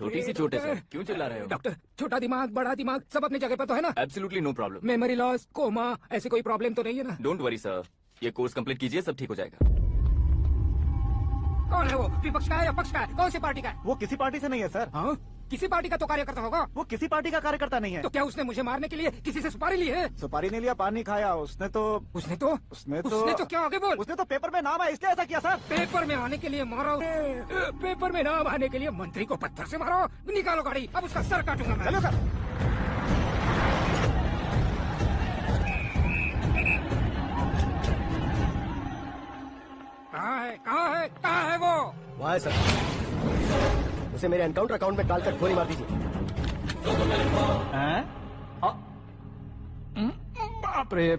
छोटी सी चोट है सर, क्यों चिल्ला रहे हो? डॉक्टर, छोटा दिमाग बड़ा दिमाग सब अपनी जगह पर तो है ना? Absolutely no problem. Memory loss, coma, ऐसी कोई प्रॉब्लम तो नहीं है ना? डोंट वरी सर, ये कोर्स कंप्लीट कीजिए, सब ठीक हो जाएगा। कौन है वो? विपक्ष का है या पक्ष का है? कौन सी पार्टी का है? वो किसी पार्टी से नहीं है सर। हाँ? किसी पार्टी का तो कार्यकर्ता होगा। वो किसी पार्टी का कार्यकर्ता नहीं है। तो क्या उसने मुझे मारने के लिए किसी से सुपारी ली है? सुपारी नहीं लिया, पानी खाया। उसने तो क्या आगे बोल? उसने तो पेपर में नाम है इसलिए ऐसा किया सर। पेपर में आने के लिए मारो, पेपर में नाम आने के लिए मंत्री को पत्थर से मारो। निकालो गाड़ी, अब उसका सर काटूंगा मैं। चलो सर। कहाँ है वो? वहाँ है सर, उसे मेरे एनकाउंटर अकाउंट में डालकर गोली मार दीजिए। बाप रे,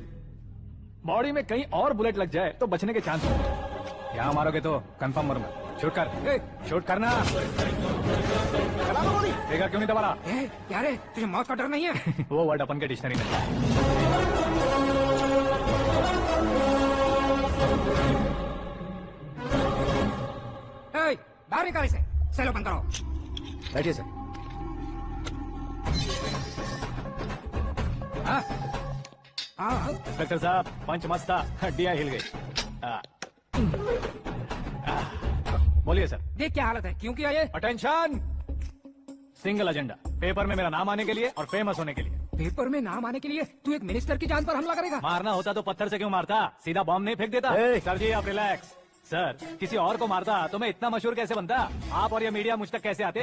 बॉडी में कहीं और बुलेट लग जाए तो बचने के चांस होंगे। यहाँ मारोगे तो कंफर्म मरूंगा। शूट कर, शूट करना। देखा क्यों नहीं दबा रहा? क्या रे, तुझे मौत का डर नहीं है? वो वर्ड अपन के डिक्शनरी में। बाहर निकाल इसे, सेलो बंद करो। बैठिए सर। इंस्पेक्टर साहब, पंच मस्त था, हड्डियां हिल गई। बोलिए सर। देख क्या हालत है, क्यों किया ये? अटेंशन, सिंगल एजेंडा, पेपर में मेरा नाम आने के लिए और फेमस होने के लिए। पेपर में नाम आने के लिए तू एक मिनिस्टर की जान पर हमला करेगा? मारना होता तो पत्थर से क्यों मारता, सीधा बॉम्ब नहीं फेंक देता। सर जी आप रिलैक्स। सर, किसी और को मारता तो मैं इतना मशहूर कैसे बनता? आप और ये मीडिया मुझ तक कैसे आते?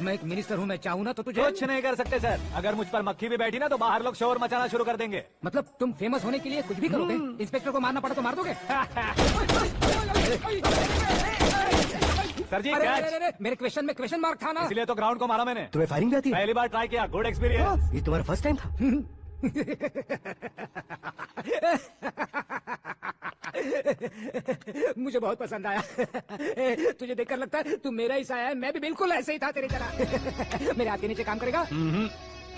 मैं एक मिनिस्टर हूँ, मैं चाहूँ ना तो तुझे कुछ नहीं कर सकते सर। अगर मुझ पर मक्खी भी बैठी ना तो बाहर लोग शोर मचाना शुरू कर देंगे। मतलब तुम फेमस होने के लिए कुछ भी करोगे? इंस्पेक्टर को मारना पड़ा तो मार दोगे? सर जी मेरे क्वेश्चन में क्वेश्चन मार्क था ना, इसलिए तो ग्राउंड को मारा मैंने। तुम्हें फायरिंग भी आती है? पहली बार ट्राई किया, गुड एक्सपीरियंस। ये तुम्हारा फर्स्ट टाइम था? मुझे बहुत पसंद आया। तुझे देखकर लगता है तू मेरा ही साया है। मैं भी बिल्कुल ऐसे ही था तेरी तरह। मेरे हाथ के नीचे काम करेगा?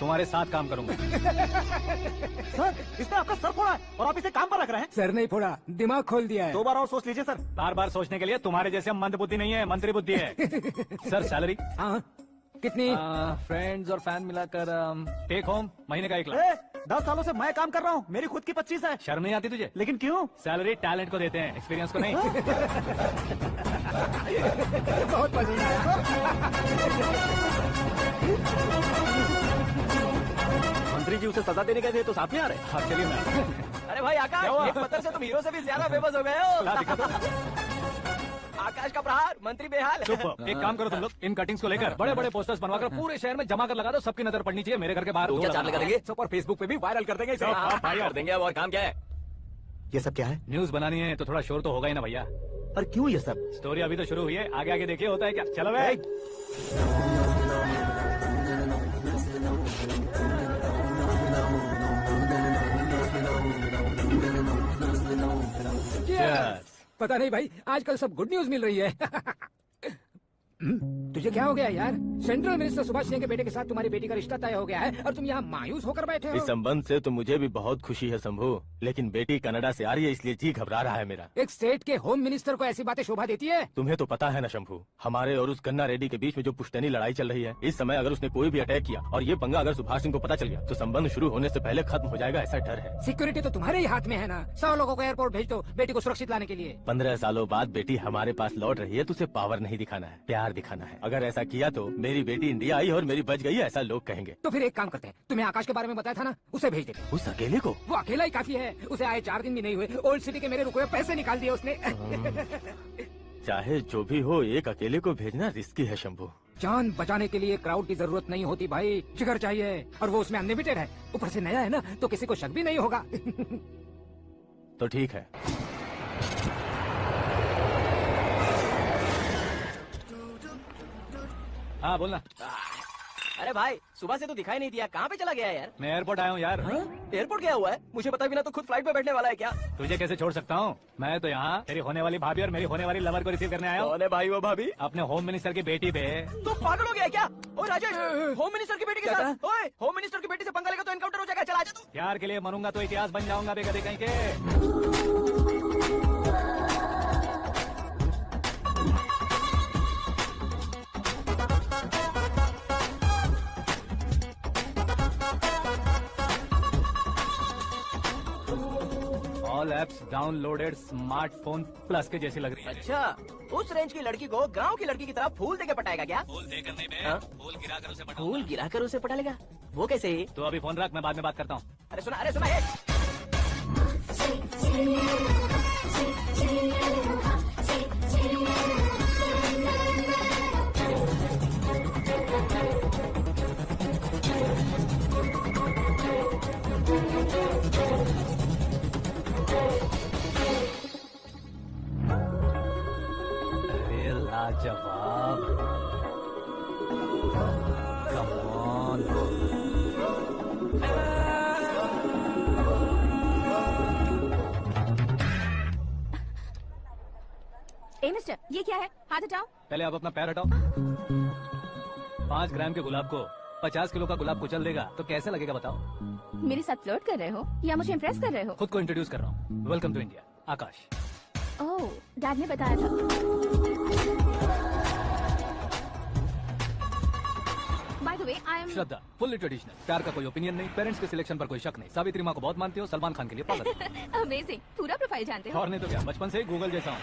तुम्हारे साथ काम करूंगा। सर, इसने आपका सर फोड़ा है और आप इसे काम पर रख रहे हैं। सर नहीं फोड़ा, दिमाग खोल दिया है। 2 बार और सोच लीजिए सर। बार बार सोचने के लिए तुम्हारे जैसे मंद बुद्धि नहीं है, मंत्री बुद्धि है। Sir salary? हाँ, कितनी? फ्रेंड्स और फैन मिलाकर टेक होम महीने का 1 लाख। 10 सालों से मैं काम कर रहा हूँ, मेरी खुद की 25 है। शर्म नहीं आती तुझे? लेकिन क्यों? सैलरी टैलेंट को देते हैं, एक्सपीरियंस को नहीं। बहुत पसंद आया। मंत्री जी उसे सजा देने गए थे तो साथ में आ रहे? हाँ चलिए मैं। अरे भाई आकाश, एक पत्थर से तुम हीरो से भी ज्यादा फेमस हो गए हो। आकाश का प्रहार, मंत्री बेहाल। सुपर, एक काम करो तुम लोग, इन कटिंग्स को लेकर बड़े बड़े पोस्टर्स बनवाकर पूरे शहर में जमा कर लगा दो। सबकी नजर पड़नी चाहिए मेरे घर के बाहर। क्या चार्ज लगा देंगे? सब और फेसबुक पे भी वायरल कर देंगे इसे। कर देंगे। अब और काम क्या है? ये सब क्या है? न्यूज बनानी है तो थोड़ा शोर तो होगा ही ना भैया। पर क्यों ये सब? स्टोरी अभी तो शुरू हुई है, आगे आगे देखिए होता है क्या। चलो भाई। पता नहीं भाई, आजकल सब गुड न्यूज मिल रही है। तुझे क्या हो गया यार? सेंट्रल मिनिस्टर सुभाष सिंह के बेटे के साथ तुम्हारी बेटी का रिश्ता तय हो गया है और तुम यहाँ मायूस होकर बैठे हो। इस संबंध से तो मुझे भी बहुत खुशी है शंभू, लेकिन बेटी कनाडा से आ रही है इसलिए जी घबरा रहा है मेरा। एक स्टेट के होम मिनिस्टर को ऐसी बातें शोभा देती है? तुम्हें तो पता है ना शंभू, हमारे और उस गन्ना रेड्डी के बीच में जो पुश्तैनी लड़ाई चल रही है, इस समय अगर उसने कोई भी अटैक किया और ये पंगा अगर सुभाष सिंह को पता चल गया तो संबंध शुरू होने से पहले खत्म हो जाएगा, ऐसा डर है। सिक्योरिटी तो तुम्हारे ही हाथ में है ना। 100 लोगों को एयरपोर्ट भेज दो बेटी को सुरक्षित लाने के लिए। 15 सालों बाद बेटी हमारे पास लौट रही है तो उसे पावर नहीं दिखाना है, प्यार दिखाना है। अगर ऐसा किया तो मेरी बेटी इंडिया आई और मेरी बच गई, ऐसा लोग कहेंगे। तो फिर एक काम करते हैं, तुम्हें आकाश के बारे में बताया था ना, उसे भेज देते। उस अकेले को? वो अकेला ही काफी है, उसे आए 4 दिन भी नहीं हुए, ओल्ड सिटी के मेरे रुके हुए पैसे निकाल दिए उसने। चाहे जो भी हो, एक अकेले को भेजना रिस्की है शंभू। जान बचाने के लिए क्राउड की जरूरत नहीं होती भाई, जिगर चाहिए, और वो उसमें अनलिमिटेड है। ऊपर से नया है ना, तो किसी को शक भी नहीं होगा। तो ठीक है। हाँ बोलना। अरे भाई, सुबह से तो दिखाई नहीं दिया, कहाँ पे चला गया यार? मैं एयरपोर्ट आया हूँ यार। एयरपोर्ट गया हुआ है? मुझे पता भी ना, तो खुद फ्लाइट पे बैठने वाला है क्या? तुझे कैसे छोड़ सकता हूँ? मैं तो यहाँ तेरी होने वाली भाभी और मेरी होने वाली लवर को रिसीव करने आया हूँ। कौन है भाई वो भाभी? अपने होम मिनिस्टर की बेटी पे। तो पागल हो गया क्या? ओ राजेश, होम मिनिस्टर की बेटी के साथ? ओए, होम मिनिस्टर की बेटी से पंगा लेगा तो एनकाउंटर हो जाएगा, चला जा तू। प्यार के लिए मरूंगा तो इतिहास बन जाऊंगा बेगदे कहीं के। All apps downloaded smartphone plus के जैसी लग रही है। अच्छा, उस रेंज की लड़की को गांव की लड़की की तरह फूल देके पटाएगा क्या? फूल देकर नहीं बे, हाँ? फूल गिराकर उसे पटाऊंगा। फूल गिराकर उसे पटा लेगा? वो कैसे? तो अभी फोन रख, मैं बाद में बात करता हूँ। अरे सुना ये। अरे लाजवाब, कम ऑन। ए मिस्टर, ये क्या है? हाथ हटाओ। पहले आप अपना पैर हटाओ। 5 ग्राम के गुलाब को 50 किलो का गुलाब कुचल देगा तो कैसे लगेगा बताओ? मेरे साथ फ्लर्ट कर रहे हो या मुझे इम्प्रेस कर रहे हो? खुद को इंट्रोड्यूस कर रहा हूँ। Welcome to India, Akash. Oh, dad ने बताया था। By the way, I am Shraddha, fully traditional. प्यार का कोई ओपिनियन नहीं, पेरेंट्स के सिलेक्शन पर कोई शक नहीं। सावित्री माँ को बहुत मानती हो, सलमान खान के लिए पागल। अमेजिंग। पूरा प्रोफाइल जानते हो? और नहीं तो क्या, बचपन से ही गूगल जैसा हूँ।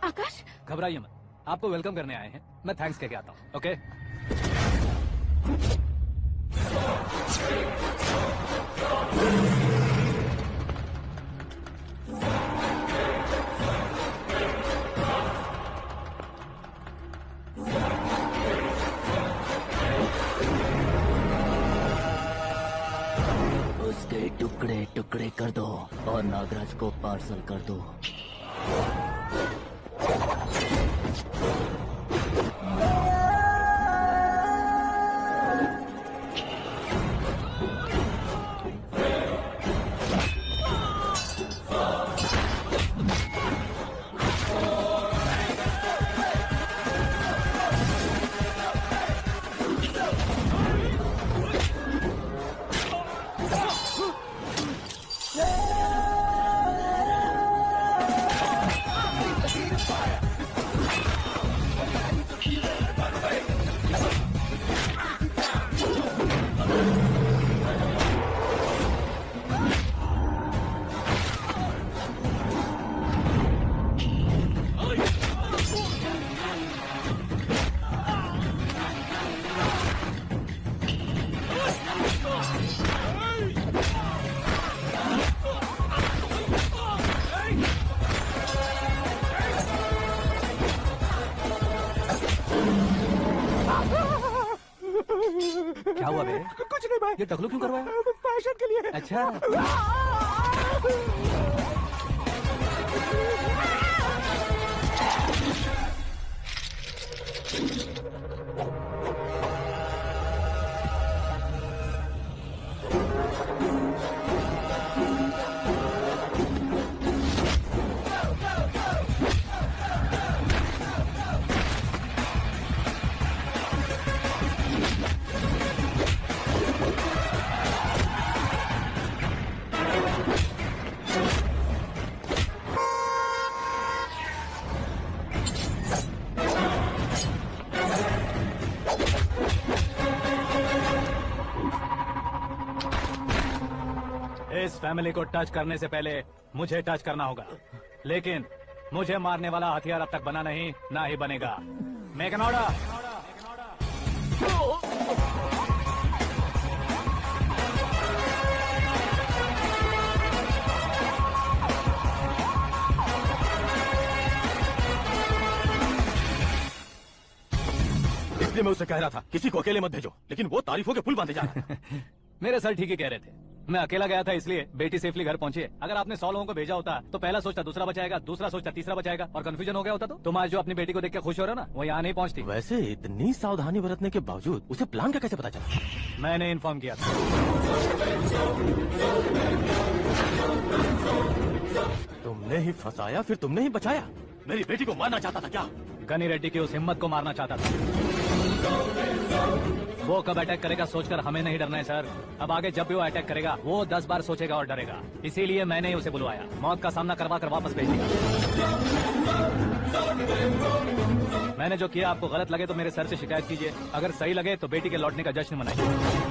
आकाश, घबराइए मत, आपको वेलकम करने आए हैं। मैं थैंक्स कह के आता हूँ। ओके, उसके टुकड़े टुकड़े कर दो और नागराज को पार्सल कर दो। क्या हुआ बे? कुछ नहीं भाई, ये टकलू क्यों करवाया? फैशन के लिए। अच्छा, इस फैमिली को टच करने से पहले मुझे टच करना होगा, लेकिन मुझे मारने वाला हथियार अब तक बना नहीं, ना ही बनेगा। Make an order. इसलिए मैं उसे कह रहा था किसी को अकेले मत भेजो, लेकिन वो तारीफों के पुल बांधे जा रहा है। मेरे सर ठीक ही कह रहे थे। मैं अकेला गया था इसलिए बेटी सेफली घर पहुंची है। अगर आपने 100 लोगों को भेजा होता तो पहला सोचता दूसरा बचाएगा, दूसरा सोचता तीसरा बचाएगा और कंफ्यूजन हो गया होता। तो तुम आज जो अपनी बेटी को देख के खुश हो रहे हो ना, वो यहाँ नहीं पहुंचती। वैसे इतनी सावधानी बरतने के बावजूद उसे प्लान का कैसे पता चला? मैंने इन्फॉर्म किया था। तुमने ही फंसाया, फिर तुमने ही बचाया। मेरी बेटी को मारना चाहता था क्या? गनी रेड्डी की उस हिम्मत को मारना चाहता था। वो कब अटैक करेगा सोचकर हमें नहीं डरना है सर। अब आगे जब भी वो अटैक करेगा वो 10 बार सोचेगा और डरेगा। इसीलिए मैंने ही उसे बुलवाया, मौत का सामना करवा कर वापस भेज दिया। मैंने जो किया आपको गलत लगे तो मेरे सर से शिकायत कीजिए, अगर सही लगे तो बेटी के लौटने का जश्न मनाइए।